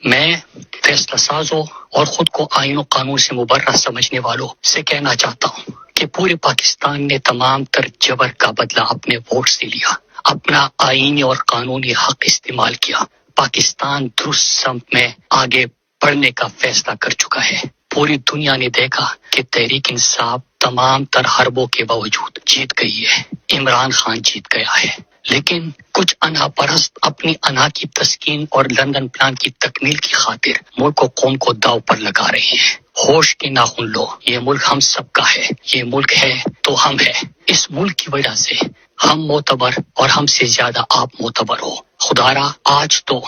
میں فیصلہ سازوں اور خود کو آئین و قانون سے مبرہ سمجھنے والوں سے کہنا چاہتا ہوں کہ پورے پاکستان نے تمام تر جبر کا بدلہ اپنے ووٹ سے لیا، اپنا آئینی اور قانونی حق استعمال کیا۔ پاکستان درست سمت میں آگے بڑھنے کا فیصلہ کر چکا ہے۔ پوری دنیا نے دیکھا کہ تحریک انصاف تمام تر حربوں کے باوجود جیت گئی ہے، عمران خان جیت گیا ہے، لیکن کچھ انا پرست اپنی انا کی تسکین اور لندن پلان کی تکمیل کی خاطر ملک و قوم کو داؤ پر لگا رہے ہیں۔ ہوش کے ناخن لو، یہ ملک ہم سب کا ہے، یہ ملک ہے تو ہم ہے۔ اس ملک کی وجہ سے ہم معتبر اور ہم سے زیادہ آپ معتبر ہو۔ خدارا آج تو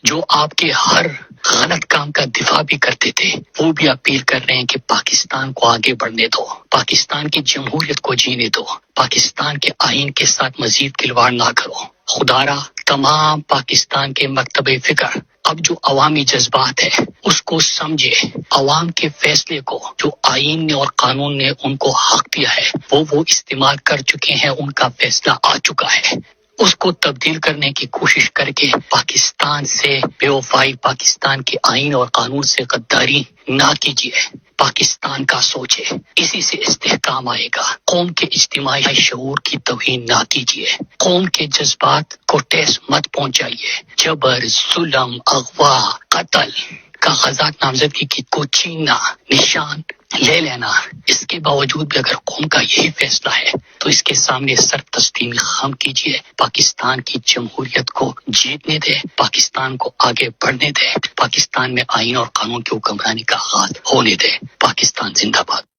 جو آپ کے ہر غلط کام کا دفاع بھی کرتے تھے وہ بھی اپیل کر رہے ہیں کہ پاکستان کو آگے بڑھنے دو، پاکستان کی جمہوریت کو جینے دو، پاکستان کے آئین کے ساتھ مزید کھلواڑ نہ کرو۔ خدارا تمام پاکستان کے مکتب فکر اب جو عوامی جذبات ہے اس کو سمجھے، عوام کے فیصلے کو جو آئین نے اور قانون نے ان کو حق دیا ہے وہ استعمال کر چکے ہیں، ان کا فیصلہ آ چکا ہے، اس کو تبدیل کرنے کی کوشش کر کے پاکستان سے بے وفائی، پاکستان کے آئین اور قانون سے غداری نہ کیجیے، پاکستان کا سوچے، اسی سے استحکام آئے گا۔ قوم کے اجتماعی شعور کی توہین نہ کیجیے، قوم کے جذبات کو ٹھیس مت پہنچائیے، جبر، ظلم، اغوا، قتل، کاغذات نامزدگی کو چھیننا، نشان لے لینا، اس کے باوجود بھی اگر قوم کا یہی فیصلہ ہے تو اس کے سامنے سر تسلیمی خم کیجیے، پاکستان کی جمہوریت کو جیتنے دے، پاکستان کو آگے بڑھنے دے، پاکستان میں آئین اور قانون کی حکمرانی کا آغاز ہونے دے۔ پاکستان زندہ باد۔